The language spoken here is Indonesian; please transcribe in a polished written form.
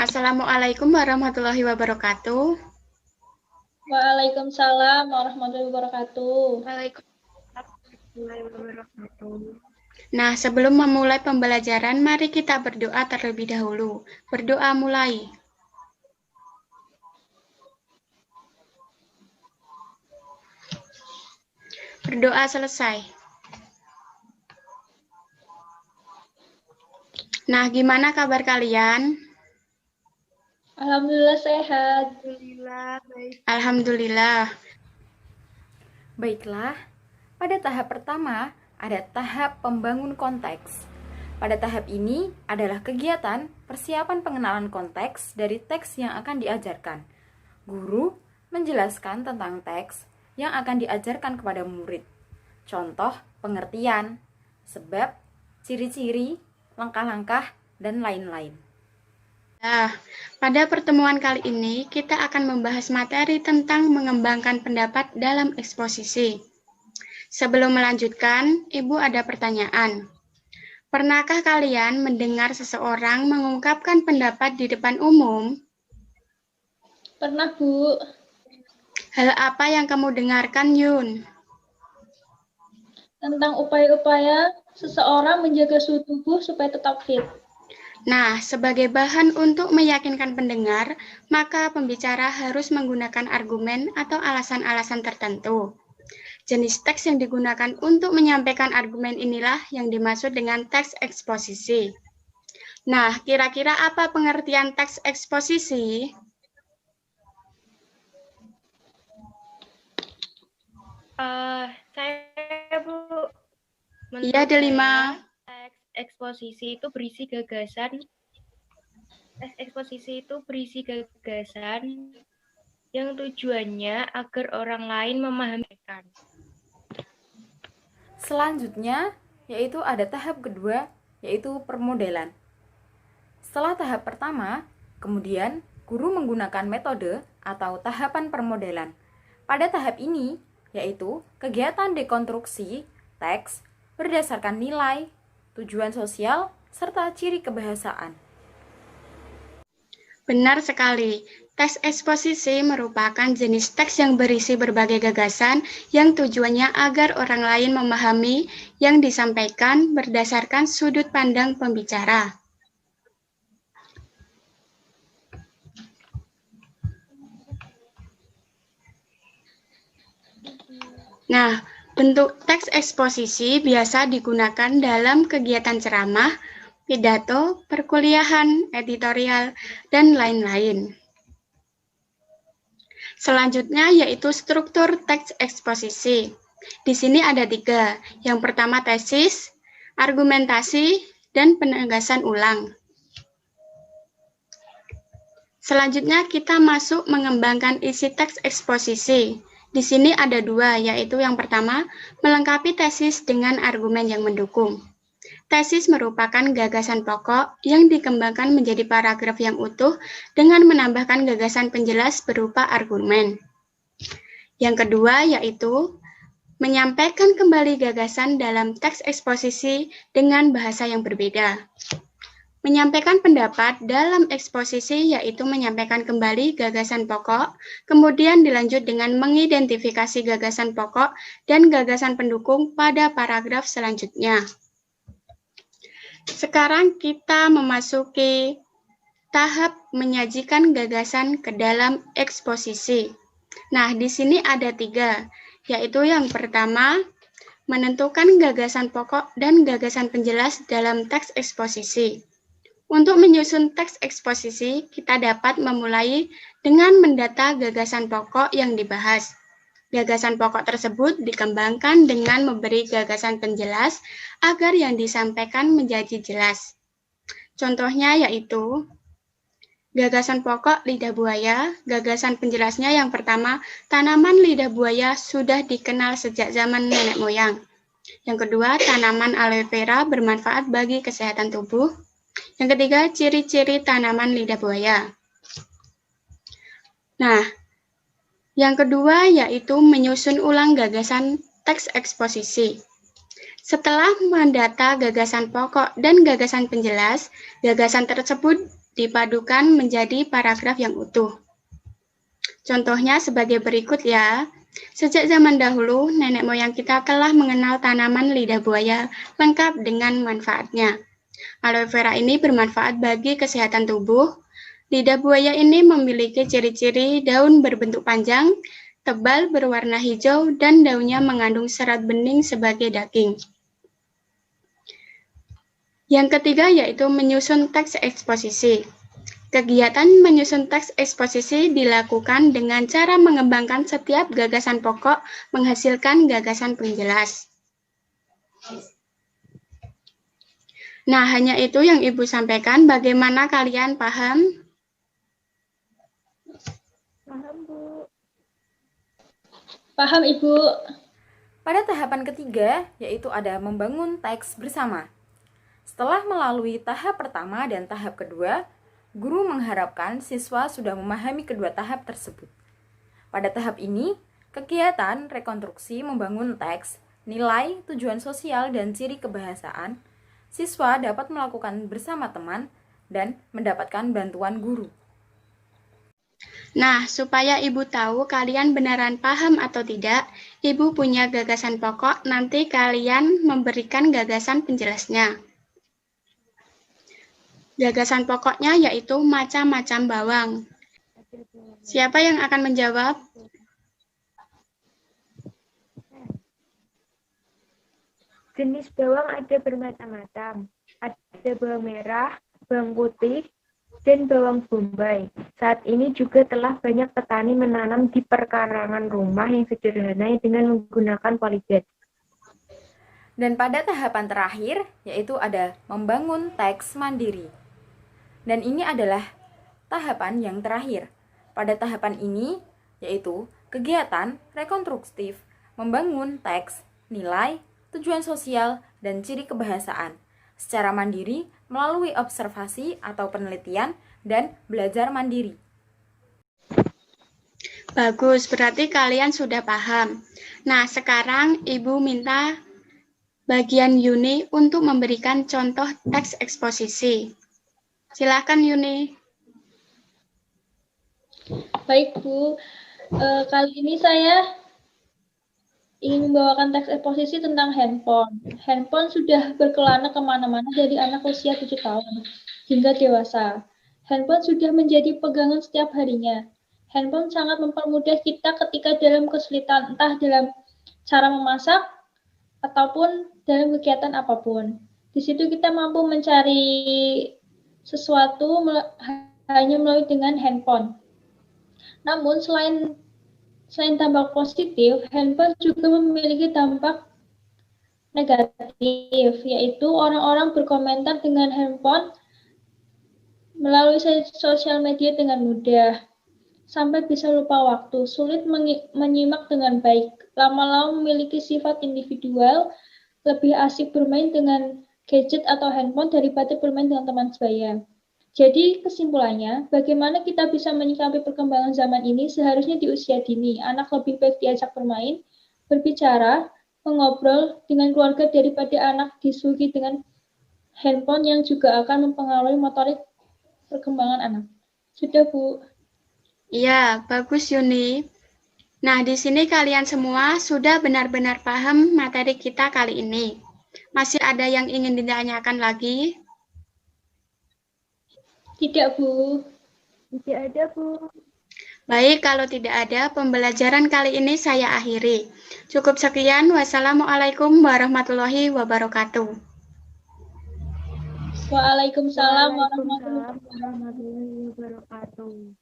Assalamualaikum warahmatullahi wabarakatuh. Waalaikumsalam warahmatullahi wabarakatuh. Nah, sebelum memulai pembelajaran, mari kita berdoa terlebih dahulu. Berdoa mulai. Berdoa selesai. Nah, gimana kabar kalian? Alhamdulillah sehat. Alhamdulillah. Baiklah, pada tahap pertama ada tahap pembangun konteks. Pada tahap ini adalah kegiatan persiapan pengenalan konteks dari teks yang akan diajarkan. Guru menjelaskan tentang teks yang akan diajarkan kepada murid. Contoh pengertian, sebab, ciri-ciri, langkah-langkah, dan lain-lain. Nah, pada pertemuan kali ini kita akan membahas materi tentang mengembangkan pendapat dalam eksposisi. Sebelum melanjutkan, Ibu ada pertanyaan. Pernahkah kalian mendengar seseorang mengungkapkan pendapat di depan umum? Pernah, Bu. Hal apa yang kamu dengarkan, Yun? Tentang upaya-upaya seseorang menjaga suhu tubuh supaya tetap fit. Nah, sebagai bahan untuk meyakinkan pendengar, maka pembicara harus menggunakan argumen atau alasan-alasan tertentu. Jenis teks yang digunakan untuk menyampaikan argumen inilah yang dimaksud dengan teks eksposisi. Nah, kira-kira apa pengertian teks eksposisi? Saya Bu, Iya, Delima. teks eksposisi itu berisi gagasan. Teks eksposisi itu berisi gagasan yang tujuannya agar orang lain memahami. Selanjutnya, yaitu ada tahap kedua, yaitu permodelan. Setelah tahap pertama, kemudian guru menggunakan metode atau tahapan permodelan. Pada tahap ini, yaitu kegiatan dekonstruksi teks berdasarkan nilai, tujuan sosial, serta ciri kebahasaan. Benar sekali. Teks eksposisi merupakan jenis teks yang berisi berbagai gagasan yang tujuannya agar orang lain memahami yang disampaikan berdasarkan sudut pandang pembicara. Nah, bentuk teks eksposisi biasa digunakan dalam kegiatan ceramah, pidato, perkuliahan, editorial, dan lain-lain. Selanjutnya yaitu struktur teks eksposisi. Di sini ada 3. Yang pertama tesis, argumentasi, dan penegasan ulang. Selanjutnya kita masuk mengembangkan isi teks eksposisi. Di sini ada 2, yaitu yang pertama, melengkapi tesis dengan argumen yang mendukung. Tesis merupakan gagasan pokok yang dikembangkan menjadi paragraf yang utuh dengan menambahkan gagasan penjelas berupa argumen. Yang kedua yaitu menyampaikan kembali gagasan dalam teks eksposisi dengan bahasa yang berbeda. Menyampaikan pendapat dalam eksposisi yaitu menyampaikan kembali gagasan pokok, kemudian dilanjut dengan mengidentifikasi gagasan pokok dan gagasan pendukung pada paragraf selanjutnya. Sekarang kita memasuki tahap menyajikan gagasan ke dalam eksposisi. Nah, di sini ada 3, yaitu yang pertama, menentukan gagasan pokok dan gagasan penjelas dalam teks eksposisi. Untuk menyusun teks eksposisi, kita dapat memulai dengan mendata gagasan pokok yang dibahas. Gagasan pokok tersebut dikembangkan dengan memberi gagasan penjelas agar yang disampaikan menjadi jelas. Contohnya yaitu gagasan pokok lidah buaya, gagasan penjelasnya yang pertama, tanaman lidah buaya sudah dikenal sejak zaman nenek moyang. Yang kedua, tanaman aloe vera bermanfaat bagi kesehatan tubuh. Yang ketiga, ciri-ciri tanaman lidah buaya. Nah, yang kedua yaitu menyusun ulang gagasan teks eksposisi. Setelah mendata gagasan pokok dan gagasan penjelas, gagasan tersebut dipadukan menjadi paragraf yang utuh. Contohnya sebagai berikut ya. Sejak zaman dahulu, nenek moyang kita telah mengenal tanaman lidah buaya lengkap dengan manfaatnya. Aloe vera ini bermanfaat bagi kesehatan tubuh. Lidah buaya ini memiliki ciri-ciri daun berbentuk panjang, tebal berwarna hijau, dan daunnya mengandung serat bening sebagai daging. Yang ketiga yaitu menyusun teks eksposisi. Kegiatan menyusun teks eksposisi dilakukan dengan cara mengembangkan setiap gagasan pokok menghasilkan gagasan penjelas. Nah, hanya itu yang Ibu sampaikan. Bagaimana kalian paham? Paham, Bu. Paham, Ibu. Pada tahapan ketiga, yaitu ada membangun teks bersama. Setelah melalui tahap pertama dan tahap kedua, guru mengharapkan siswa sudah memahami kedua tahap tersebut. Pada tahap ini, kegiatan rekonstruksi membangun teks, nilai, tujuan sosial, dan ciri kebahasaan, siswa dapat melakukan bersama teman dan mendapatkan bantuan guru. Nah, supaya Ibu tahu kalian beneran paham atau tidak, Ibu punya gagasan pokok, nanti kalian memberikan gagasan penjelasnya. Gagasan pokoknya yaitu macam-macam bawang. Siapa yang akan menjawab? Jenis bawang ada bermacam-macam. Ada bawang merah, bawang putih, dan bawang bombay. Saat ini juga telah banyak petani menanam di perkarangan rumah yang sederhana dengan menggunakan polybag. Dan pada tahapan terakhir, yaitu ada membangun teks mandiri. Dan ini adalah tahapan yang terakhir. Pada tahapan ini, yaitu kegiatan rekonstruktif, membangun teks, nilai, tujuan sosial, dan ciri kebahasaan secara mandiri melalui observasi atau penelitian dan belajar mandiri. Bagus, berarti kalian sudah paham. Nah, sekarang Ibu minta bagian Yuni untuk memberikan contoh teks eksposisi. Silakan Yuni. Baik, Bu. Kali ini saya ingin membawakan teks eksposisi tentang handphone. Handphone sudah berkelana kemana-mana dari anak usia 7 tahun hingga dewasa. Handphone sudah menjadi pegangan setiap harinya. Handphone sangat mempermudah kita ketika dalam kesulitan, entah dalam cara memasak ataupun dalam kegiatan apapun. Di situ kita mampu mencari sesuatu hanya melalui dengan handphone. Namun selain dampak positif, handphone juga memiliki dampak negatif, yaitu orang-orang berkomentar dengan handphone melalui sosial media dengan mudah, sampai bisa lupa waktu, sulit menyimak dengan baik, lama-lama memiliki sifat individual, lebih asik bermain dengan gadget atau handphone daripada bermain dengan teman sebaya. Jadi kesimpulannya, bagaimana kita bisa menyikapi perkembangan zaman ini seharusnya di usia dini. Anak lebih baik diajak bermain, berbicara, mengobrol dengan keluarga daripada anak disuguhi dengan handphone yang juga akan mempengaruhi motorik perkembangan anak. Sudah, Bu. Iya, bagus Yuni. Nah, di sini kalian semua sudah benar-benar paham materi kita kali ini. Masih ada yang ingin ditanyakan lagi? Tidak, Bu. Tidak ada, Bu. Baik, kalau tidak ada, pembelajaran kali ini saya akhiri. Cukup sekian. Wassalamualaikum warahmatullahi wabarakatuh. Waalaikumsalam Waalaikumsalam warahmatullahi wabarakatuh.